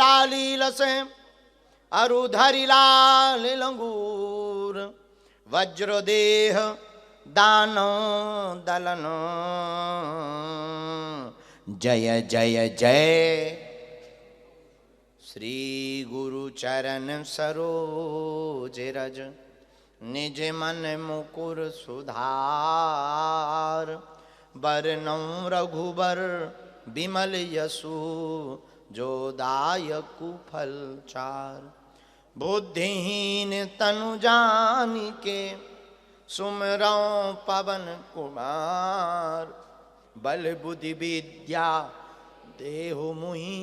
लाली लसे अरुधरि लाल लंगूर वज्रदेह दानो दलन जय जय जय श्री गुरु चरण सरोज रज निज मन मुकुर सुधार बरनौ रघुबर बिमल यशु जो दायकु फल चार बुद्धिहीन तनु जानिके सुमिरौ पवन कुमार बल बुद्धि विद्या देहु मुहि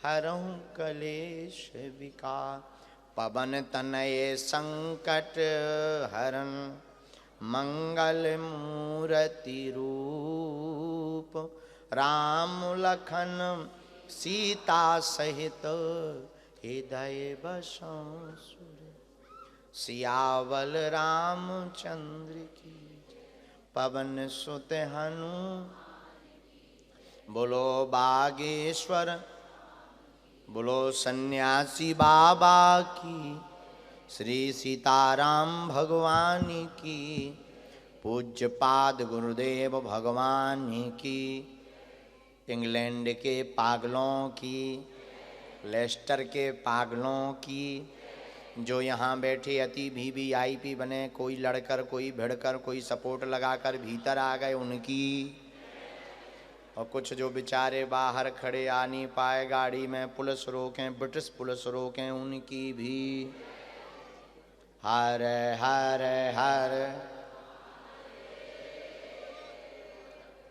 हरहु कलेश विकार पवन तनय संकट हरन मंगल मूर्ति रूप राम लखन सीता सहित हृदय बसों सुर सियावल रामचंद्र की पवन सुत हनु बोलो बागेश्वर बोलो सन्यासी बाबा की श्री सीताराम भगवान की पूज्य पाद गुरुदेव भगवान की इंग्लैंड के पागलों की लेस्टर के पागलों की जो यहाँ बैठे अति वीवीआईपी बने कोई लड़कर कोई भिड़कर कोई सपोर्ट लगाकर भीतर आ गए उनकी और कुछ जो बेचारे बाहर खड़े आ नहीं पाए गाड़ी में पुलिस रोकें ब्रिटिश पुलिस रोकें उनकी भी हर हर हर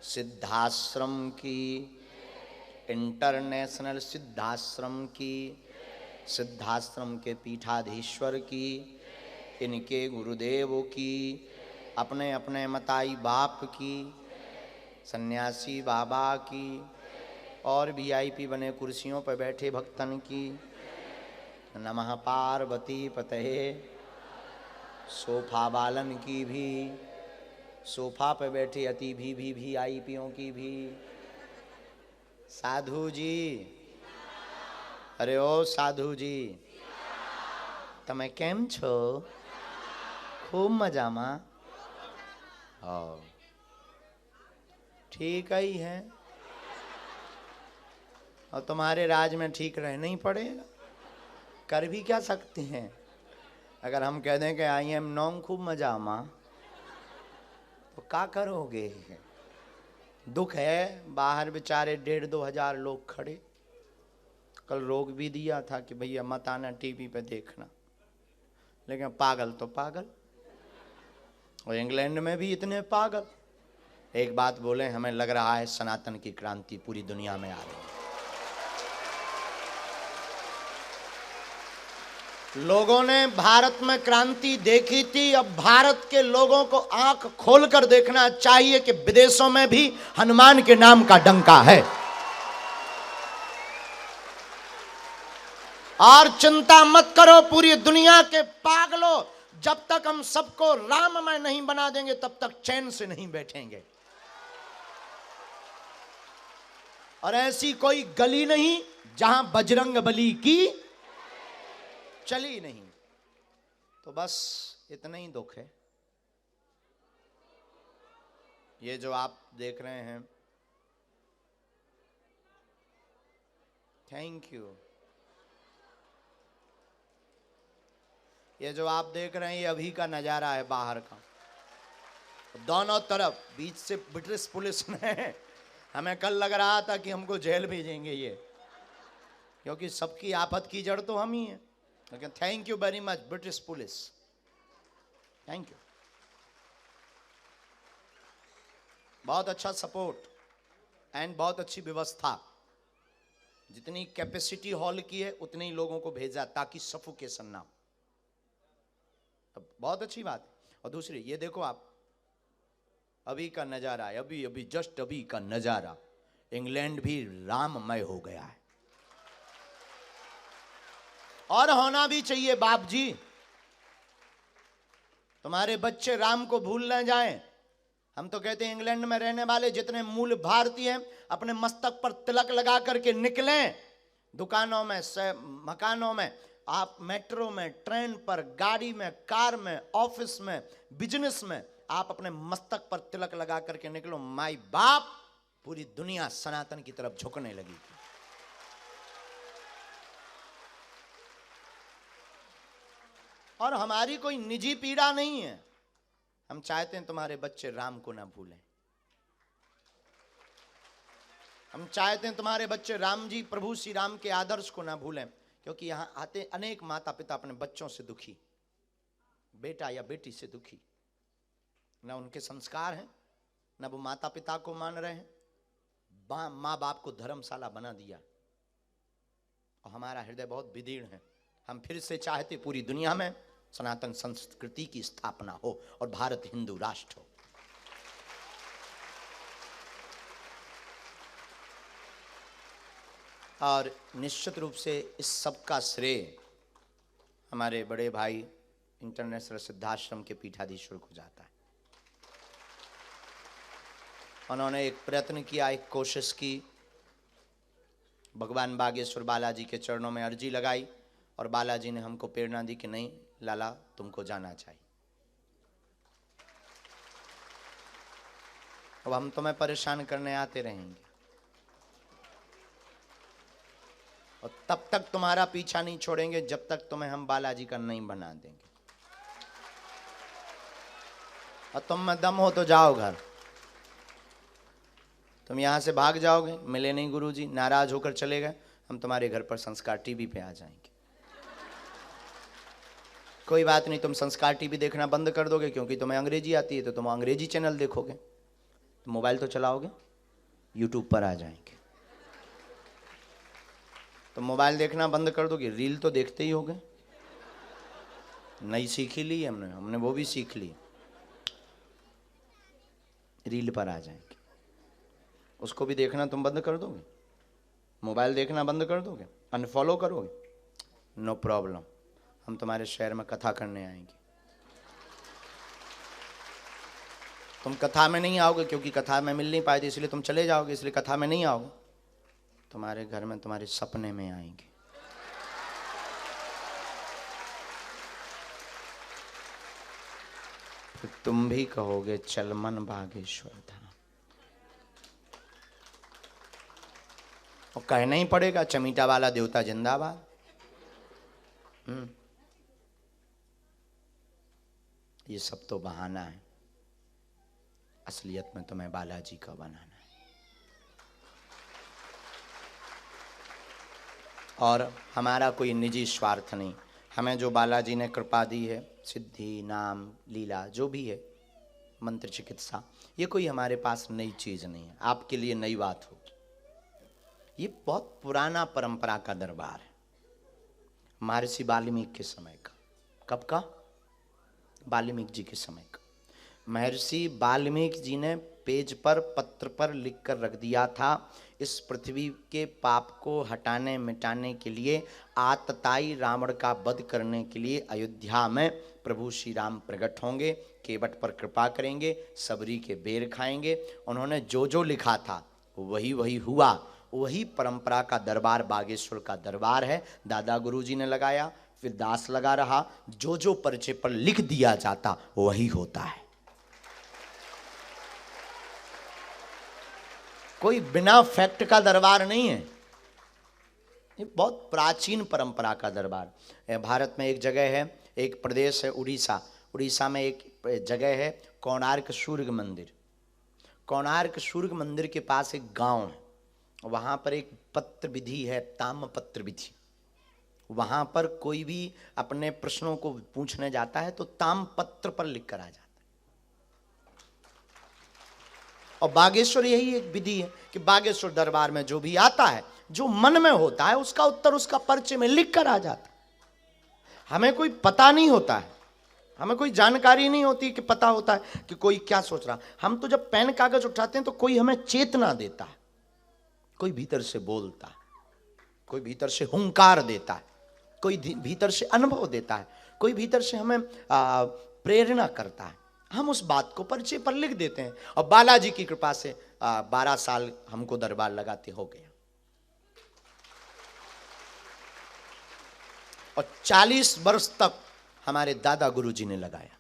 सिद्धाश्रम की इंटरनेशनल सिद्धाश्रम की सिद्धाश्रम के पीठाधीश्वर की इनके गुरुदेवों की अपने अपने मताई बाप की सन्यासी बाबा की और वीआईपी बने कुर्सियों पर बैठे भक्तन की नमः पार्वती पतये सोफा बालन की भी सोफा पर बैठे अति भी वीआईपीओं की भी साधु जी अरे ओ साधु जी तमे केम छो खूब मजा में हाँ ठीक ही है और तुम्हारे राज में ठीक रहना ही पड़ेगा कर भी क्या सकते हैं अगर हम कह दें कि आई एम नॉन्ग खूब मजा में तो क्या करोगे दुख है बाहर बेचारे 1,500-2 हजार लोग खड़े कल रोक भी दिया था कि भैया मत आना टीवी पे देखना लेकिन पागल तो पागल और इंग्लैंड में भी इतने पागल एक बात बोले हमें लग रहा है सनातन की क्रांति पूरी दुनिया में आ रही है लोगों ने भारत में क्रांति देखी थी अब भारत के लोगों को आंख खोलकर देखना चाहिए कि विदेशों में भी हनुमान के नाम का डंका है और चिंता मत करो पूरी दुनिया के पागलों जब तक हम सबको राममय नहीं बना देंगे तब तक चैन से नहीं बैठेंगे और ऐसी कोई गली नहीं जहां बजरंग बली की चली नहीं तो बस इतना ही दुख है ये जो आप देख रहे हैं थैंक यू ये जो आप देख रहे हैं ये अभी का नजारा है बाहर का दोनों तरफ बीच से ब्रिटिश पुलिस ने हमें कल लग रहा था कि हमको जेल भेजेंगे ये क्योंकि सबकी आफत की जड़ तो हम ही हैं लेकिन thank you very much British police thank you बहुत अच्छा सपोर्ट एंड बहुत अच्छी व्यवस्था जितनी कैपेसिटी हॉल की है उतने ही लोगों को भेजा ताकि सफोकेशन ना हो बहुत अच्छी बात है और दूसरी ये देखो आप अभी का नजारा है अभी अभी जस्ट अभी का नजारा इंग्लैंड भी राममय हो गया है और होना भी चाहिए बाप जी तुम्हारे बच्चे राम को भूल न जाएं हम तो कहते हैं इंग्लैंड में रहने वाले जितने मूल भारतीय हैं अपने मस्तक पर तिलक लगा करके निकलें दुकानों में, मकानों में, आप मेट्रो में, ट्रेन पर, गाड़ी में, कार में, ऑफिस में, बिजनेस में, आप अपने मस्तक पर तिलक लगा करके निकलो, माई बाप, पूरी दुनिया सनातन की तरफ झुकने लगी। और हमारी कोई निजी पीड़ा नहीं है, हम चाहते हैं तुम्हारे बच्चे राम को ना भूलें, हम चाहते हैं तुम्हारे बच्चे राम जी, प्रभु श्री राम के आदर्श को ना भूलें, क्योंकि यहां आते अनेक माता पिता अपने बच्चों से दुखी, बेटा या बेटी से दुखी, ना उनके संस्कार हैं, ना वो माता पिता को मान रहे हैं, माँ बाप को धर्मशाला बना दिया। और हमारा हृदय बहुत विदीर्ण है, हम फिर से चाहते पूरी दुनिया में सनातन संस्कृति की स्थापना हो और भारत हिंदू राष्ट्र हो। और निश्चित रूप से इस सब का श्रेय हमारे बड़े भाई इंटरनेशनल सिद्धाश्रम के पीठाधीश्वर को जाता है। उन्होंने एक प्रयत्न किया, एक कोशिश की, भगवान बागेश्वर बालाजी के चरणों में अर्जी लगाई और बालाजी ने हमको प्रेरणा दी कि नहीं लाला, तुमको जाना चाहिए। अब हम तुम्हें परेशान करने आते रहेंगे और तब तक तुम्हारा पीछा नहीं छोड़ेंगे जब तक तुम्हें हम बालाजी का नहीं बना देंगे। और तुम में दम हो तो जाओ घर, तुम यहां से भाग जाओगे, मिले नहीं गुरुजी, नाराज होकर चले गए, हम तुम्हारे घर पर संस्कार टीवी पे आ जाएंगे। कोई बात नहीं, तुम संस्कार टीवी देखना बंद कर दोगे क्योंकि तुम्हें अंग्रेजी आती है, तो तुम अंग्रेजी चैनल देखोगे, तो मोबाइल तो चलाओगे, यूट्यूब पर आ जाएंगे। तो मोबाइल देखना बंद कर दोगे, रील तो देखते ही होगे, नई सीखी ली हमने वो भी सीख ली, रील पर आ जाएंगे, उसको भी देखना तुम बंद कर दोगे, मोबाइल देखना बंद कर दोगे, अनफॉलो करोगे, नो प्रॉब्लम, हम तुम्हारे शहर में कथा करने आएंगे। तुम कथा में नहीं आओगे क्योंकि कथा में मिल नहीं पाए थे, इसलिए तुम चले जाओगे, इसलिए कथा में नहीं आओगे, तुम्हारे घर में तुम्हारे सपने में आएंगे। फिर तुम भी कहोगे चल मन बागेश्वर धाम, और कहना ही पड़ेगा चमीटा वाला देवता जिंदाबाद। ये सब तो बहाना है, असलियत में तुम्हें बालाजी का बनाना है। और हमारा कोई निजी स्वार्थ नहीं, हमें जो बालाजी ने कृपा दी है, सिद्धि, नाम, लीला, जो भी है, मंत्र, चिकित्सा, ये कोई हमारे पास नई चीज नहीं है, आपके लिए नई बात होगी। ये बहुत पुराना परंपरा का दरबार है, महर्षि वाल्मीकि के समय का। कब का? वाल्मीकि जी के समय का। महर्षि वाल्मीकि जी ने पेज पर, पत्र पर लिख कर रख दिया था, इस पृथ्वी के पाप को हटाने मिटाने के लिए, आतताई रावण का वध करने के लिए अयोध्या में प्रभु श्री राम प्रकट होंगे, केवट पर कृपा करेंगे, सबरी के बेर खाएंगे। उन्होंने जो जो लिखा था वही वही हुआ। वही परंपरा का दरबार बागेश्वर का दरबार है। दादा गुरुजी ने लगाया, फिर दास लगा रहा, जो जो पर्चे पर लिख दिया जाता वही होता है। कोई बिना फैक्ट का दरबार नहीं है, ये बहुत प्राचीन परंपरा का दरबार। भारत में एक जगह है, एक प्रदेश है उड़ीसा, उड़ीसा में एक जगह है कोणार्क सूर्य मंदिर। कोणार्क सूर्य मंदिर के पास एक गांव है, वहां पर एक पत्र विधि है, ताम पत्र विधि। वहां पर कोई भी अपने प्रश्नों को पूछने जाता है तो ताम पत्र पर लिख कर आ जाता है। और बागेश्वर यही एक विधि है कि बागेश्वर दरबार में जो भी आता है, जो मन में होता है, उसका उत्तर उसका पर्चे में लिख कर आ जाता है। हमें कोई पता नहीं होता है, हमें कोई जानकारी नहीं होती कि पता होता है कि कोई क्या सोच रहा। हम तो जब पेन कागज उठाते हैं तो कोई हमें चेतना देता है, कोई भीतर से बोलता है, कोई भीतर से हुंकार देता है, कोई भीतर से अनुभव देता है, कोई भीतर से हमें प्रेरणा करता है। हम उस बात को पर्चे पर लिख देते हैं। और बालाजी की कृपा से 12 साल हमको दरबार लगाते हो गया। और 40 वर्ष तक हमारे दादा गुरुजी ने लगाया।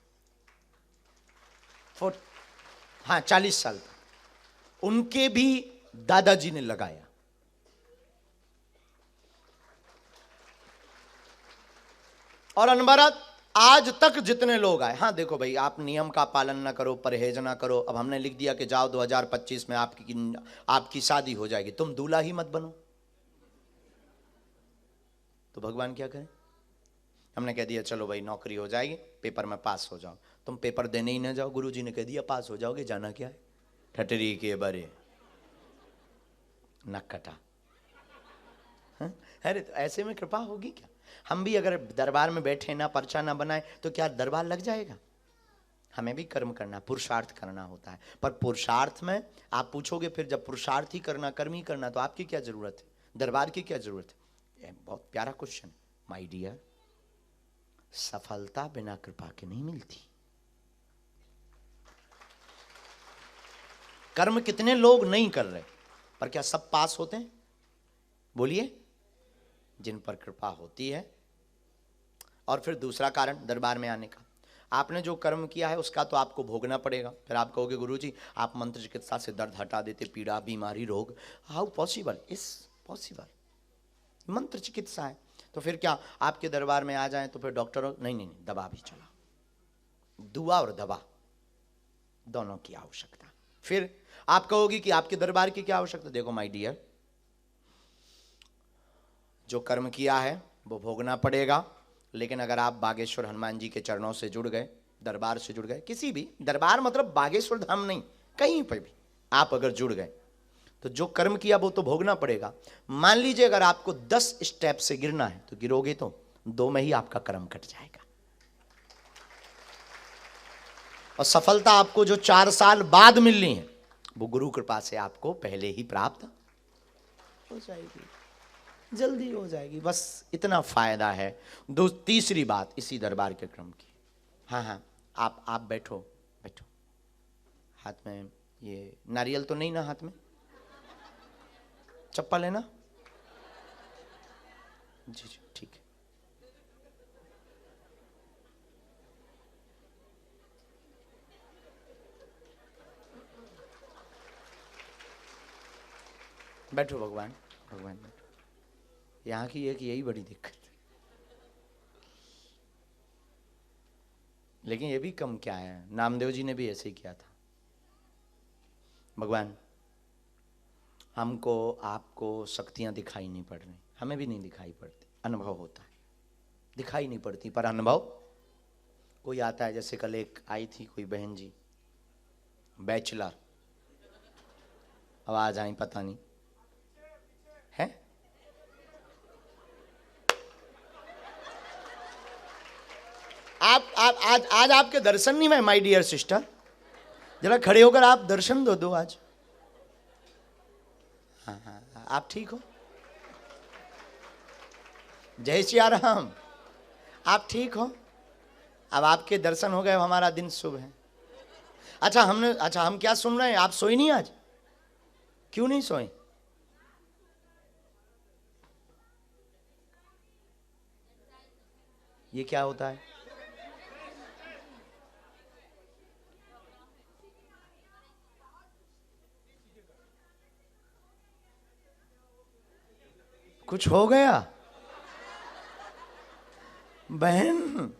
हाँ, 40 साल तक उनके भी दादाजी ने लगाया। और अनवरत आज तक जितने लोग आए, हाँ देखो भाई, आप नियम का पालन ना करो, परहेज ना करो, अब हमने लिख दिया कि जाओ 2025 में आपकी शादी हो जाएगी, तुम दूल्हा ही मत बनो, तो भगवान क्या करें? हमने कह दिया चलो भाई नौकरी हो जाएगी, पेपर में पास हो जाओ, तुम पेपर देने ही ना जाओ, गुरुजी ने कह दिया पास हो जाओगे, जाना क्या है? ठटरी के बरे नक कटा। अरे तो ऐसे में कृपा होगी क्या? हम भी अगर दरबार में बैठे ना, पर्चा ना बनाए, तो क्या दरबार लग जाएगा? हमें भी कर्म करना, पुरुषार्थ करना होता है। पर पुरुषार्थ में आप पूछोगे फिर जब पुरुषार्थ ही करना, कर्म ही करना, तो आपकी क्या जरूरत है? दरबार की क्या जरूरत है? ये बहुत प्यारा क्वेश्चन। माय डियर, सफलता बिना कृपा के नहीं मिलती। कर्म कितने लोग नहीं कर रहे, पर क्या सब पास होते हैं? बोलिए, जिन पर कृपा होती है। और फिर दूसरा कारण दरबार में आने का, आपने जो कर्म किया है उसका तो आपको भोगना पड़ेगा। फिर आप कहोगे गुरुजी आप मंत्र चिकित्सा से दर्द हटा देते, पीड़ा, बीमारी, रोग, हाउ पॉसिबल? इज पॉसिबल, मंत्र चिकित्सा है। तो फिर क्या आपके दरबार में आ जाए तो फिर डॉक्टर नहीं नहीं नहीं, दवा भी चला, दुआ और दवा दोनों की आवश्यकता। फिर आप कहोगे कि आपके दरबार की क्या आवश्यकता? देखो माय डियर, जो कर्म किया है वो भोगना पड़ेगा, लेकिन अगर आप बागेश्वर हनुमान जी के चरणों से जुड़ गए, दरबार से जुड़ गए, किसी भी दरबार मतलब बागेश्वर धाम नहीं, कहीं पर भी आप अगर जुड़ गए तो जो कर्म किया वो तो भोगना पड़ेगा। मान लीजिए अगर आपको 10 स्टेप से गिरना है तो गिरोगे तो 2 में ही आपका कर्म कट जाएगा। और सफलता आपको जो 4 साल बाद मिलनी है वो गुरु कृपा से आपको पहले ही प्राप्त हो जाएगी, जल्दी हो जाएगी। बस इतना फायदा है। तीसरी बात इसी दरबार के क्रम की, हाँ हाँ, आप बैठो बैठो, हाथ में ये नारियल तो नहीं ना? हाथ में चप्पल है ना? जी जी ठीक है। बैठो भगवान, भगवान बैठो। यहाँ की एक यही बड़ी दिक्कत है, लेकिन ये भी कम क्या है, नामदेव जी ने भी ऐसे ही किया था। भगवान हमको आपको शक्तियां दिखाई नहीं पड़ रही, हमें भी नहीं दिखाई पड़ती, अनुभव होता है, दिखाई नहीं पड़ती पर अनुभव कोई आता है। जैसे कल एक आई थी कोई बहन जी, बैचलर, आवाज आई पता नहीं है, आप आज आपके दर्शन नहीं हुए माय डियर सिस्टर, जरा खड़े होकर आप दर्शन दो आज। हाँ हाँ, आप ठीक हो? जय सिया राम, आप ठीक हो? अब आपके दर्शन हो गए, हमारा दिन शुभ है। अच्छा हम क्या सुन रहे हैं? आप सोई नहीं आज? क्यों नहीं सोए? ये क्या होता है? कुछ हो गया बहन?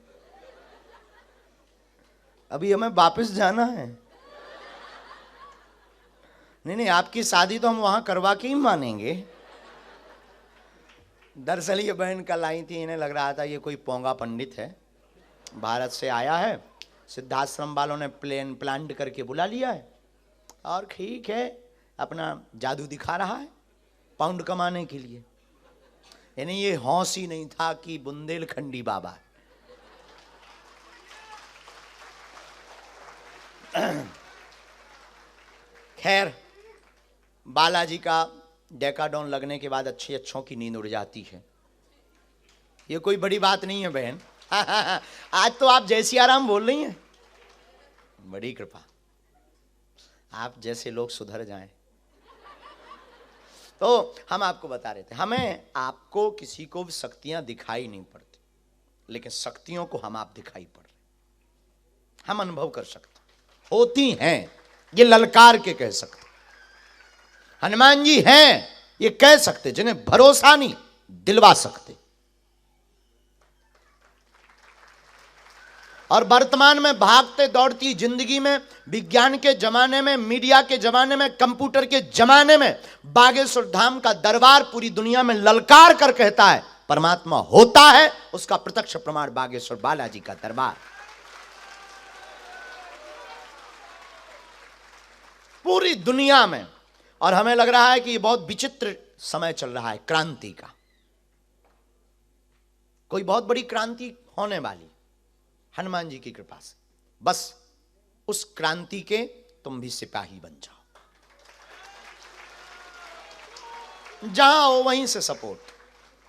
अभी हमें वापस जाना है। नहीं, आपकी शादी तो हम वहां करवा के ही मानेंगे। दरअसल ये बहन कल आई थी, इन्हें लग रहा था ये कोई पोंगा पंडित है, भारत से आया है, सिद्धाश्रम वालों ने प्लांट करके बुला लिया है और ठीक है अपना जादू दिखा रहा है पाउंड कमाने के लिए। यानी ये होश ही नहीं था कि बुंदेलखंडी बाबा। खैर, बालाजी का डेकाडोन लगने के बाद अच्छों की नींद उड़ जाती है, ये कोई बड़ी बात नहीं है बहन। आज तो आप जय सिया राम बोल रही हैं, बड़ी कृपा, आप जैसे लोग सुधर जाएं। तो हम आपको बता रहे थे, हमें आपको किसी को भी शक्तियां दिखाई नहीं पड़ती, लेकिन शक्तियों को हम आप दिखाई पड़ रहे, हम अनुभव कर सकते, होती हैं, ये ललकार के कह सकते। हनुमान जी हैं, ये कह सकते, जिन्हें भरोसा नहीं दिलवा सकते। और वर्तमान में भागते दौड़ती जिंदगी में, विज्ञान के जमाने में, मीडिया के जमाने में, कंप्यूटर के जमाने में बागेश्वर धाम का दरबार पूरी दुनिया में ललकार कर कहता है परमात्मा होता है। उसका प्रत्यक्ष प्रमाण बागेश्वर बालाजी का दरबार। पूरी दुनिया में। और हमें लग रहा है कि ये बहुत विचित्र समय चल रहा है, क्रांति का। कोई बहुत बड़ी क्रांति होने वाली, हनुमान जी की कृपा से। बस उस क्रांति के तुम भी सिपाही बन जाओ, जहां हो वहीं से सपोर्ट।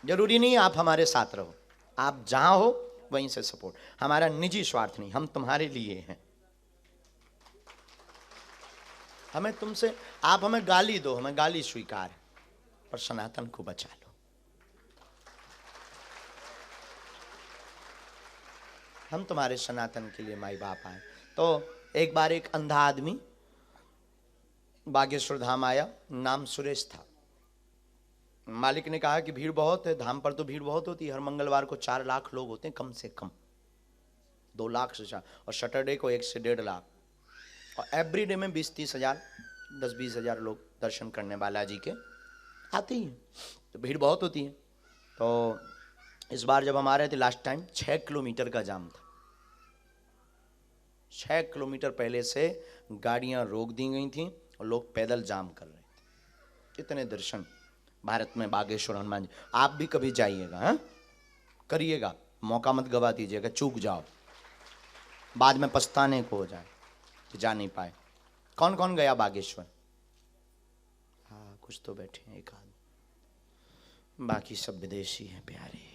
जरूरी नहीं आप हमारे साथ रहो, आप जहां हो वहीं से सपोर्ट। हमारा निजी स्वार्थ नहीं, हम तुम्हारे लिए हैं। हमें तुमसे, आप हमें गाली दो, हमें गाली स्वीकार है, पर सनातन को बचा लो। हम तुम्हारे सनातन के लिए माई बाप आए। तो एक बार एक अंधा आदमी बागेश्वर धाम आया, नाम सुरेश था। मालिक ने कहा कि भीड़ बहुत है, धाम पर तो भीड़ बहुत होती है, हर मंगलवार को 4 लाख लोग होते हैं कम से कम, 2 लाख से 4, और सैटरडे को 1 से 1.5 लाख, और एवरी डे में 20-30 हजार, 10-20 हजार लोग दर्शन करने बालाजी के आते ही हैं, तो भीड़ बहुत होती है। तो इस बार जब हम आ रहे थे लास्ट टाइम, 6 किलोमीटर का जाम था। 6 किलोमीटर पहले से गाड़ियां रोक दी गई थी और लोग पैदल जाम कर रहे थे। इतने दर्शन भारत में बागेश्वर हनुमान जी। आप भी कभी जाइएगा, हाँ करिएगा, मौका मत गवा दीजिएगा, चूक जाओ बाद में पछताने को हो जाए कि जा नहीं पाए। कौन कौन गया बागेश्वर? हाँ कुछ तो बैठे हैं, एक आदमी, बाकी सब विदेशी हैं प्यारे।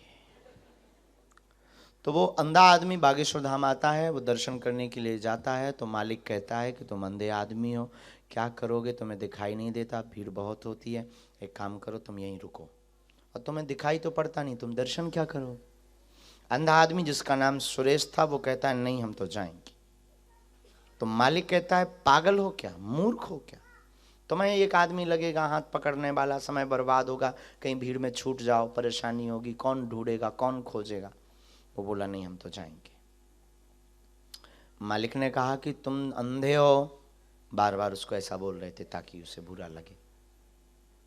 तो वो अंधा आदमी बागेश्वर धाम आता है, वो दर्शन करने के लिए जाता है। तो मालिक कहता है कि तुम अंधे आदमी हो, क्या करोगे, तुम्हें दिखाई नहीं देता, भीड़ बहुत होती है, एक काम करो तुम यहीं रुको, और तुम्हें दिखाई तो पड़ता नहीं, तुम दर्शन क्या करो। अंधा आदमी जिसका नाम सुरेश था वो कहता है नहीं हम तो जाएंगे। तो मालिक कहता है पागल हो क्या, मूर्ख हो क्या, तुम्हें एक आदमी लगेगा हाथ पकड़ने वाला, समय बर्बाद होगा, कहीं भीड़ में छूट जाओ, परेशानी होगी, कौन ढूंढेगा, कौन खोजेगा। वो बोला नहीं हम तो जाएंगे। मालिक ने कहा कि तुम अंधे हो, बार बार उसको ऐसा बोल रहे थे ताकि उसे बुरा लगे,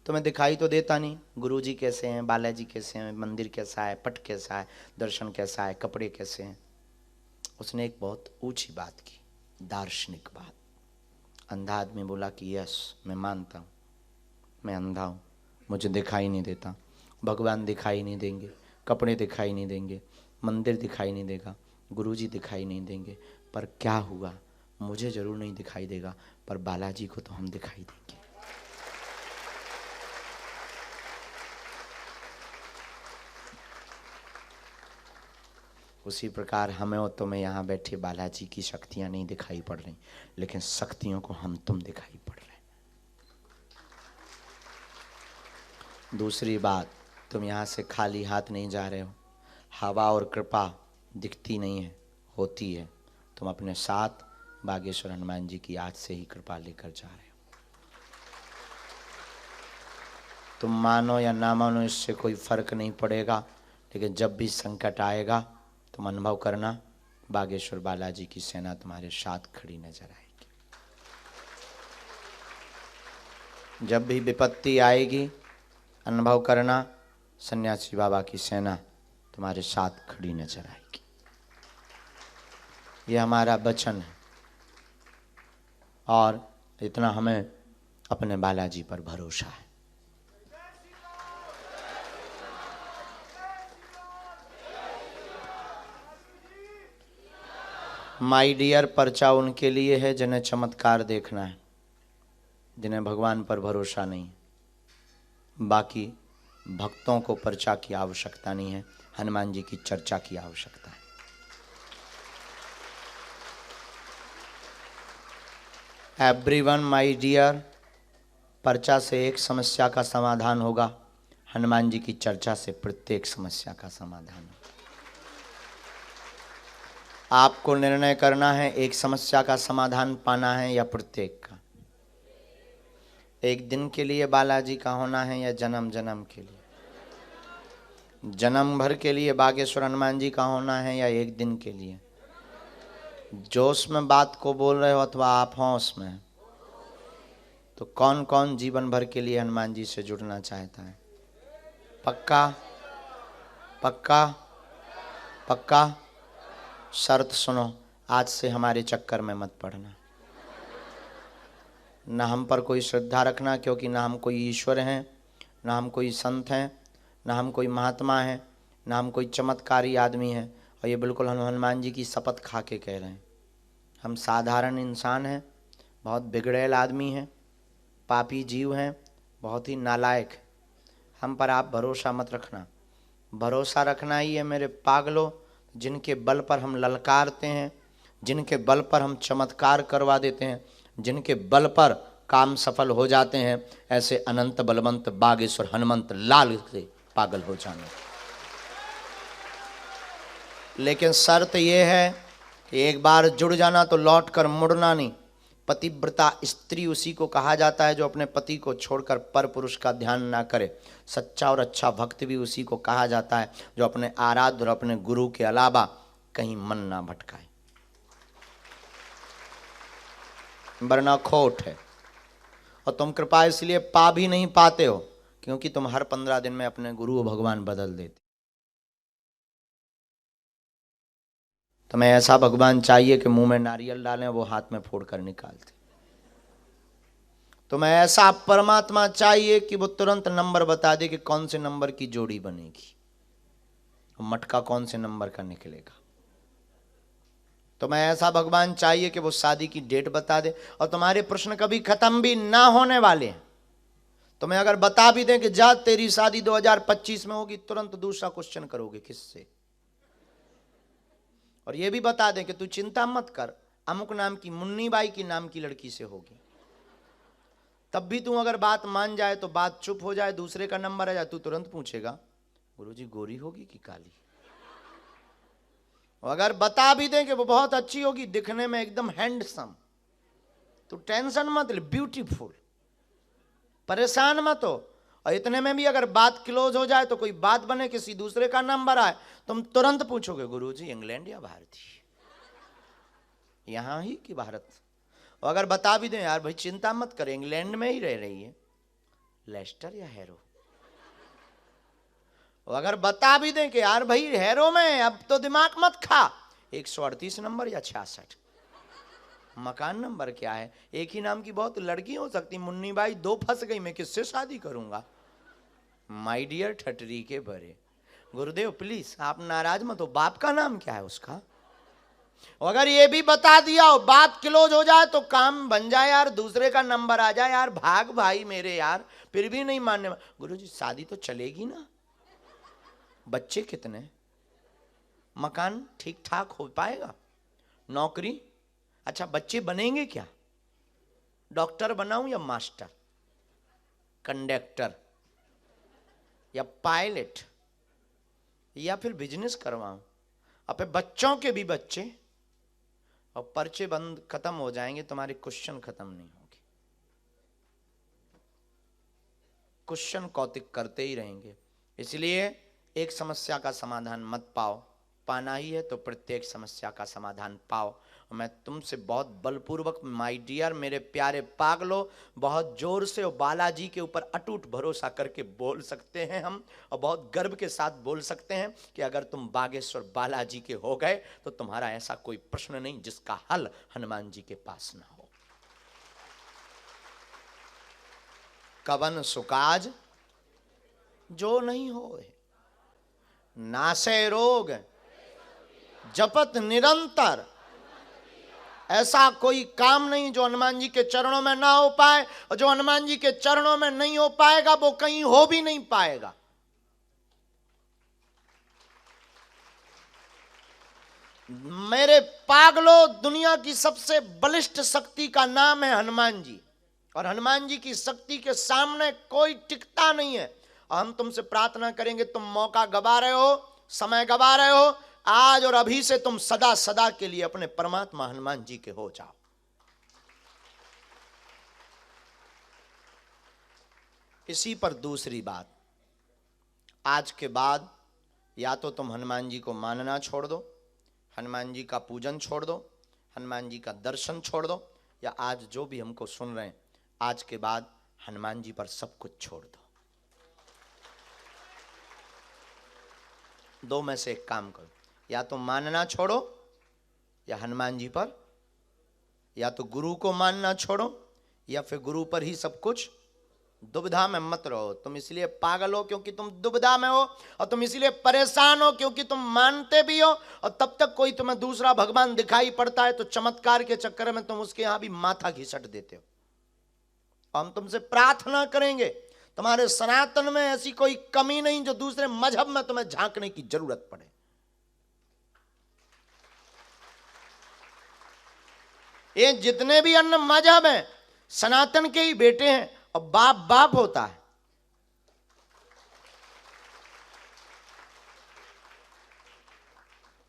तुम्हें दिखाई तो देता नहीं, गुरुजी कैसे हैं, बालाजी कैसे हैं, मंदिर कैसा है, पट कैसा है, दर्शन कैसा है, कपड़े कैसे हैं। उसने एक बहुत ऊंची बात की, दार्शनिक बात। अंधा आदमी बोला कि यस मैं मानता हूँ, मैं अंधा हूँ, मुझे दिखाई नहीं देता, भगवान दिखाई नहीं देंगे, कपड़े दिखाई नहीं देंगे, मंदिर दिखाई नहीं देगा, गुरुजी दिखाई नहीं देंगे, पर क्या हुआ, मुझे जरूर नहीं दिखाई देगा, पर बालाजी को तो हम दिखाई देंगे। उसी प्रकार हमें और तुम्हें यहाँ बैठे बालाजी की शक्तियाँ नहीं दिखाई पड़ रही, लेकिन शक्तियों को हम तुम दिखाई पड़ रहे हैं। दूसरी बात, तुम यहाँ से खाली हाथ नहीं जा रहे हो, हवा और कृपा दिखती नहीं है, होती है। तुम अपने साथ बागेश्वर हनुमान जी की आज से ही कृपा लेकर जा रहे हो। तुम मानो या ना मानो इससे कोई फर्क नहीं पड़ेगा, लेकिन जब भी संकट आएगा तुम अनुभव करना बागेश्वर बालाजी की सेना तुम्हारे साथ खड़ी नजर आएगी। जब भी विपत्ति आएगी अनुभव करना सन्यासी बाबा की सेना तुम्हारे साथ खड़ी नजर आएगी। ये हमारा वचन है, और इतना हमें अपने बालाजी पर भरोसा है। माय डियर, पर्चा उनके लिए है जिन्हें चमत्कार देखना है, जिन्हें भगवान पर भरोसा नहीं। बाकी भक्तों को पर्चा की आवश्यकता नहीं है, हनुमान जी की चर्चा की आवश्यकता है। एवरीवन माय डियर, पर्चा से एक समस्या का समाधान होगा, हनुमान जी की चर्चा से प्रत्येक समस्या का समाधान होगा। आपको निर्णय करना है, एक समस्या का समाधान पाना है या प्रत्येक का। एक दिन के लिए बालाजी का होना है या जन्म जन्म के लिए। जन्म भर के लिए बागेश्वर हनुमान जी का होना है या एक दिन के लिए। जोश में बात को बोल रहे हो अथवा आप होश में। तो कौन कौन जीवन भर के लिए हनुमान जी से जुड़ना चाहता है? पक्का पक्का पक्का। शर्त सुनो, आज से हमारे चक्कर में मत पड़ना। न हम पर कोई श्रद्धा रखना, क्योंकि न हम कोई ईश्वर हैं, न हम कोई संत हैं, न हम कोई महात्मा हैं, न हम कोई चमत्कारी आदमी हैं। और ये बिल्कुल हम हनुमान जी की शपथ खा के कह रहे हैं। हम साधारण इंसान हैं, बहुत बिगड़ैल आदमी हैं, पापी जीव हैं, बहुत ही नालायक। हम पर आप भरोसा मत रखना। भरोसा रखना ही है मेरे पागलों, जिनके बल पर हम ललकारते हैं, जिनके बल पर हम चमत्कार करवा देते हैं, जिनके बल पर काम सफल हो जाते हैं, ऐसे अनंत बलवंत बागेश्वर हनुमंत लाल से पागल हो जाना। लेकिन शर्त यह है कि एक बार जुड़ जाना तो लौट कर मुड़ना नहीं। पतिव्रता स्त्री उसी को कहा जाता है जो अपने पति को छोड़कर पर पुरुष का ध्यान ना करे। सच्चा और अच्छा भक्त भी उसी को कहा जाता है जो अपने आराध्य और अपने गुरु के अलावा कहीं मन ना भटकाए, वरना खोट है। और तुम कृपा इसलिए पा भी नहीं पाते हो क्योंकि तुम हर 15 दिन में अपने गुरु भगवान बदल देते। तुम्हें ऐसा भगवान चाहिए कि मुंह में नारियल डालें, वो हाथ में फोड़ कर निकालते। तुम्हें ऐसा परमात्मा चाहिए कि वो तुरंत नंबर बता दे कि कौन से नंबर की जोड़ी बनेगी, मटका कौन से नंबर का निकलेगा। तुम्हें ऐसा भगवान चाहिए कि वो शादी की डेट बता दे और तुम्हारे प्रश्न कभी खत्म भी ना होने वाले हैं। तुम्हें अगर बता भी दें कि जा तेरी शादी 2025 में होगी, तुरंत दूसरा क्वेश्चन करोगे किससे। और ये भी बता दें कि तू चिंता मत कर, अमुक नाम की मुन्नी बाई की नाम की लड़की से होगी। तब भी तू अगर बात मान जाए तो बात चुप हो जाए, दूसरे का नंबर आ जाए, तू तुरंत पूछेगा गुरुजी गोरी होगी कि काली। और अगर बता भी दें कि वो बहुत अच्छी होगी, दिखने में एकदम हैंडसम, तो टेंशन मत ले, ब्यूटीफुल, परेशान मत हो। और इतने में भी अगर बात क्लोज हो जाए तो कोई बात बने, किसी दूसरे का नंबर आए, तुम तुरंत पूछोगे गुरुजी इंग्लैंड या भारतीय, यहां ही कि भारत। और अगर बता भी दें यार भाई चिंता मत कर, इंग्लैंड में ही रह रही है, लेस्टर या हैरो। और अगर बता भी दें कि यार भाई हैरो में, अब तो दिमाग मत खा, 138 नंबर या 66, मकान नंबर क्या है, एक ही नाम की बहुत लड़की हो सकती, मुन्नी बाई 2 फंस गई, मैं किससे शादी करूंगा। माय डियर ठटरी के भरे, गुरुदेव प्लीज आप नाराज मत हो, बाप का नाम क्या है उसका। अगर ये भी बता दिया और बात क्लोज हो जाए तो काम बन जाए यार, दूसरे का नंबर आ जाए यार, भाग भाई मेरे यार, फिर भी नहीं मानने। गुरुजी शादी तो चलेगी ना, बच्चे कितने, मकान ठीक ठाक हो पाएगा, नौकरी, अच्छा बच्चे बनेंगे क्या, डॉक्टर बनाऊं या मास्टर, कंडक्टर या पायलट, या फिर बिजनेस करवाऊं। अब बच्चों के भी बच्चे, और पर्चे बंद खत्म हो जाएंगे, तुम्हारे क्वेश्चन खत्म नहीं होंगे, क्वेश्चन कौतिक करते ही रहेंगे। इसलिए एक समस्या का समाधान मत पाओ, पाना ही है तो प्रत्येक समस्या का समाधान पाओ। और मैं तुमसे बहुत बलपूर्वक माय डियर मेरे प्यारे पागलो, बहुत जोर से और बालाजी के ऊपर अटूट भरोसा करके बोल सकते हैं हम, और बहुत गर्व के साथ बोल सकते हैं कि अगर तुम बागेश्वर बालाजी के हो गए तो तुम्हारा ऐसा कोई प्रश्न नहीं जिसका हल हनुमान जी के पास ना हो। कवन सुकाज जो नहीं हो, नासे रोग जपत निरंतर, ऐसा कोई काम नहीं जो हनुमान जी के चरणों में ना हो पाए, और जो हनुमान जी के चरणों में नहीं हो पाएगा वो कहीं हो भी नहीं पाएगा। मेरे पागलों, दुनिया की सबसे बलिष्ठ शक्ति का नाम है हनुमान जी, और हनुमान जी की शक्ति के सामने कोई टिकता नहीं है। और हम तुमसे प्रार्थना करेंगे, तुम मौका गवा रहे हो, समय गवा रहे हो, आज और अभी से तुम सदा सदा के लिए अपने परमात्मा हनुमान जी के हो जाओ। इसी पर दूसरी बात, आज के बाद या तो तुम हनुमान जी को मानना छोड़ दो, हनुमान जी का पूजन छोड़ दो, हनुमान जी का दर्शन छोड़ दो, या आज जो भी हमको सुन रहे हैं, आज के बाद हनुमान जी पर सब कुछ छोड़ दो। दो में से एक काम करो, या तो मानना छोड़ो या हनुमान जी पर, या तो गुरु को मानना छोड़ो या फिर गुरु पर ही सब कुछ। दुविधा में मत रहो। तुम इसलिए पागल हो क्योंकि तुम दुविधा में हो, और तुम इसलिए परेशान हो क्योंकि तुम मानते भी हो, और तब तक कोई तुम्हें दूसरा भगवान दिखाई पड़ता है तो चमत्कार के चक्कर में तुम उसके यहां भी माथा घिसट देते हो। हम तुमसे प्रार्थना करेंगे, तुम्हारे सनातन में ऐसी कोई कमी नहीं जो दूसरे मजहब में तुम्हें झांकने की जरूरत पड़े। ये जितने भी अन्य मजहब हैं सनातन के ही बेटे हैं, और बाप बाप होता है।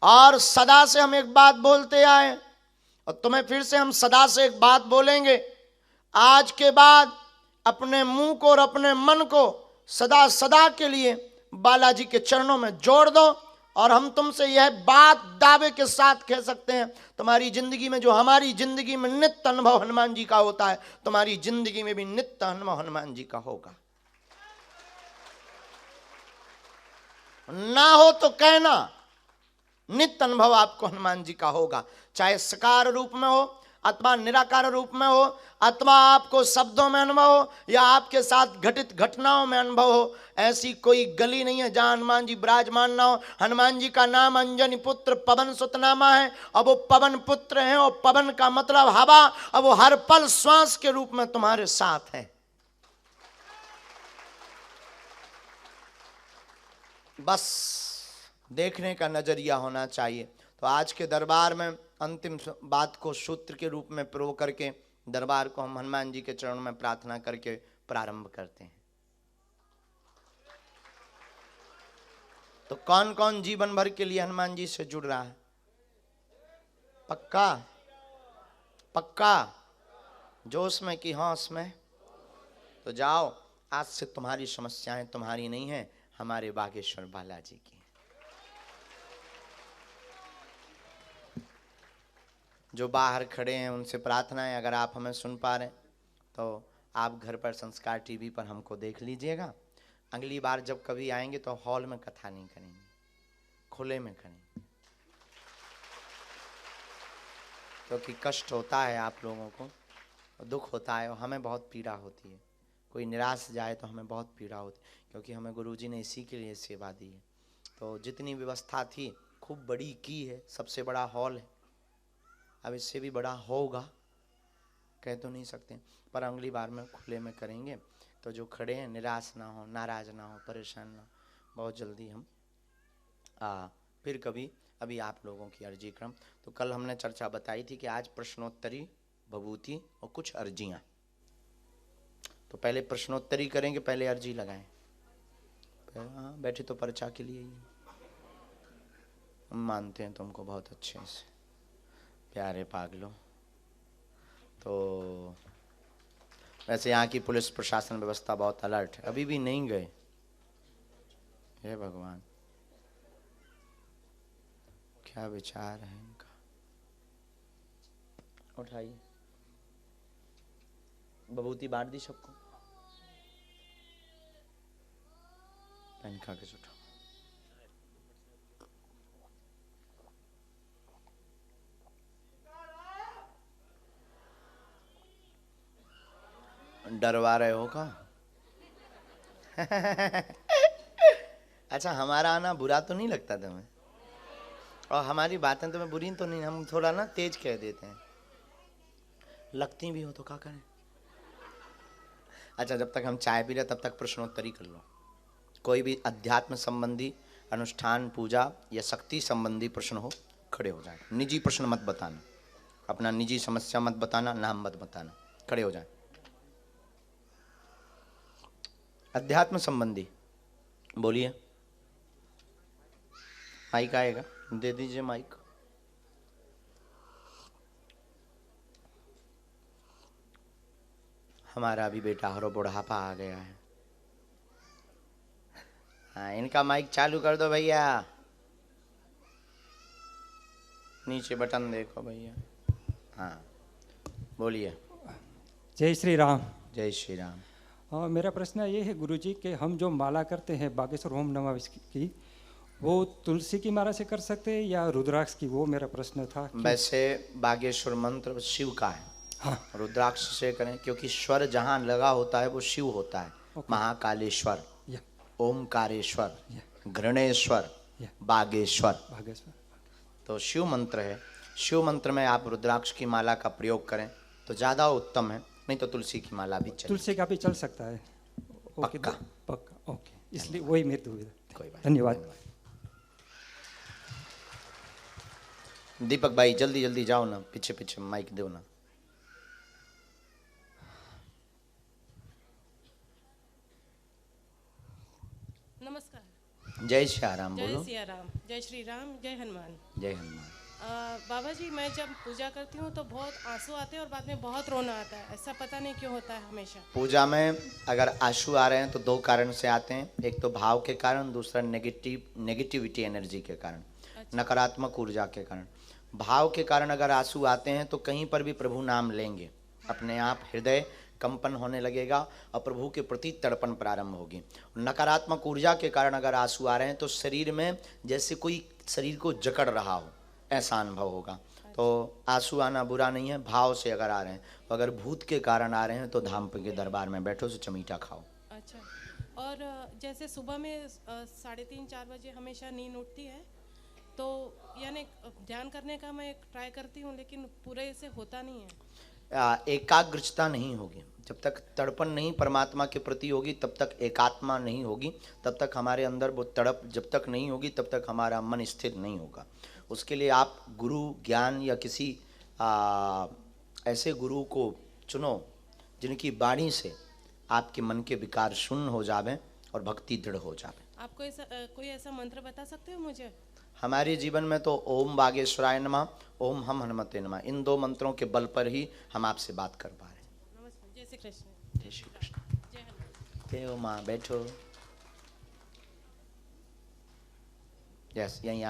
और सदा से हम एक बात बोलते आए, और तुम्हें फिर से हम सदा से एक बात बोलेंगे, आज के बाद अपने मुंह को और अपने मन को सदा सदा के लिए बालाजी के चरणों में जोड़ दो। और हम तुमसे यह बात दावे के साथ कह सकते हैं, तुम्हारी जिंदगी में जो हमारी जिंदगी में नित्य अनुभव हनुमान जी का होता है, तुम्हारी जिंदगी में भी नित्य अनुभव हनुमान जी का होगा। ना हो तो कहना, नित्य अनुभव आपको हनुमान जी का होगा, चाहे साकार रूप में हो अथवा निराकार रूप में हो, अथवा आपको शब्दों में अनुभव हो या आपके साथ घटित घटनाओं में अनुभव हो। ऐसी कोई गली नहीं है जहां हनुमान जी विराजमान ना हो। हनुमान जी का नाम अंजनी पुत्र पवन सुत नामा है। अब वो पवन पुत्र हैं, और पवन का मतलब हवा। अब वो हर पल श्वास के रूप में तुम्हारे साथ है। बस देखने का नजरिया होना चाहिए। तो आज के दरबार में अंतिम बात को सूत्र के रूप में प्रो करके दरबार को हम हनुमान जी के चरणों में प्रार्थना करके प्रारंभ करते हैं। तो कौन कौन जीवन भर के लिए हनुमान जी से जुड़ रहा है? पक्का पक्का जोश में कि होश में? तो जाओ, आज से तुम्हारी समस्याएं तुम्हारी नहीं है, हमारे बागेश्वर बालाजी की। जो बाहर खड़े हैं उनसे प्रार्थना है, अगर आप हमें सुन पा रहे हैं तो आप घर पर संस्कार टीवी पर हमको देख लीजिएगा। अगली बार जब कभी आएंगे तो हॉल में कथा नहीं करेंगे, खुले में करेंगे, क्योंकि कष्ट होता है आप लोगों को, दुख होता है, और हमें बहुत पीड़ा होती है। कोई निराश जाए तो हमें बहुत पीड़ा होती है, क्योंकि हमें गुरुजी ने इसी के लिए सेवा दी है। तो जितनी व्यवस्था थी खूब बड़ी की है, सबसे बड़ा हॉल है, अब इससे भी बड़ा होगा कह तो नहीं सकते, पर अगली बार में खुले में करेंगे। तो जो खड़े हैं निराश ना हो, नाराज ना हो, परेशान ना हो, बहुत जल्दी हम फिर कभी। अभी आप लोगों की अर्जी क्रम, तो कल हमने चर्चा बताई थी कि आज प्रश्नोत्तरी, भभूति और कुछ अर्जियां। तो पहले प्रश्नोत्तरी करेंगे, पहले अर्जी लगाएं। हाँ, बैठे तो पर्चा के लिए ही, हम मानते हैं तुमको बहुत अच्छे से, प्यारे पागलों। तो वैसे यहाँ की पुलिस प्रशासन व्यवस्था बहुत अलर्ट है, अभी भी नहीं गए। हे भगवान, क्या विचार है इनका। उठाइए, बबूती बांट दी सबको, पेन खा के उठाओ। डरवा रहे हो का? अच्छा, हमारा आना बुरा तो नहीं लगता तुम्हें, और हमारी बातें तुम्हें बुरी तो नहीं, हम थोड़ा ना तेज कह देते हैं, लगती भी हो तो क्या करें। अच्छा, जब तक हम चाय पी रहे तब तक प्रश्नोत्तरी कर लो। कोई भी अध्यात्म संबंधी, अनुष्ठान, पूजा या शक्ति संबंधी प्रश्न हो, खड़े हो जाए। निजी प्रश्न मत बताना, अपना निजी समस्या मत बताना, नाम मत बताना, खड़े हो जाए। अध्यात्म संबंधी बोलिए, माइक आएगा, दे दीजिए माइक। हमारा भी बेटा हरो बुढ़ापा आ गया है। हाँ, इनका माइक चालू कर दो भैया। नीचे बटन देखो भैया। हाँ बोलिए। जय श्री राम। जय श्री राम। हाँ, मेरा प्रश्न ये है गुरुजी कि हम जो माला करते हैं बागेश्वर ओम नमः की, वो तुलसी की माला से कर सकते हैं या रुद्राक्ष की? वो मेरा प्रश्न था। वैसे बागेश्वर मंत्र शिव का है। हाँ। रुद्राक्ष से करें क्योंकि स्वर जहाँ लगा होता है वो शिव होता है। महाकालेश्वर, ओमकारेश्वर, घृणेश्वर, बागेश्वर, तो शिव मंत्र है। शिव मंत्र में आप रुद्राक्ष की माला का प्रयोग करें तो ज़्यादा उत्तम है, नहीं तो तुलसी की माला भी चले। तुलसी का भी चल सकता है? पक्का पक्का, ओके। इसलिए वही मेरी दुविधा। कोई बात। धन्यवाद। दीपक भाई जल्दी जल्दी जाओ ना, पीछे पीछे माइक दो ना। नमस्कार। जय श्री राम। बोलो। जय सिया राम, जय श्री राम, जय हनुमान। जय हनुमान। बाबा जी, मैं जब पूजा करती हूँ तो बहुत आंसू आते हैं और बाद में बहुत रोना आता है। ऐसा पता नहीं क्यों होता है हमेशा। पूजा में अगर आंसू आ रहे हैं तो दो कारण से आते हैं। एक तो भाव के कारण, दूसरा नेगेटिविटी एनर्जी के कारण। अच्छा। नकारात्मक ऊर्जा के कारण। भाव के कारण अगर आंसू आते हैं तो कहीं पर भी प्रभु नाम लेंगे, अपने आप हृदय कंपन होने लगेगा और प्रभु के प्रति तड़पन प्रारंभ होगी। नकारात्मक ऊर्जा के कारण अगर आंसू आ रहे हैं तो शरीर में जैसे कोई शरीर को जकड़ रहा हो, ऐसा अनुभव होगा। तो आंसू आना बुरा नहीं है, भाव से अगर आ रहे हैं। अगर भूत के कारण आ रहे हैं तो धाम के दरबार में बैठो से चमीटा खाओ। अच्छा। और जैसे सुबह में 3:30-4 बजे हमेशा नींद उठती है, तो यानी ध्यान करने का मैं ट्राई करती हूँ, लेकिन पूरे से होता नहीं है। एकाग्रता नहीं होगी जब तक तड़पन नहीं परमात्मा के प्रति होगी, तब तक एकात्मा नहीं होगी, तब तक हमारे अंदर वो तड़प जब तक नहीं होगी तब तक हमारा मन स्थिर नहीं होगा। उसके लिए आप गुरु ज्ञान या किसी ऐसे गुरु को चुनो जिनकी वाणी से आपके मन के विकार शून्य हो जावे और भक्ति दृढ़ हो जावे। आप कोई ऐसा मंत्र बता सकते हो मुझे? हमारे जीवन में तो ओम बागेश्वराय नमः, ओम हम हनुमते नमः, इन दो मंत्रों के बल पर ही हम आपसे बात कर पा रहे हैं। नमस्कार। जय श्री कृष्ण। जय श्री कृष्ण। जय हनुमान। जय हो माँ, बैठो। यस, यहीं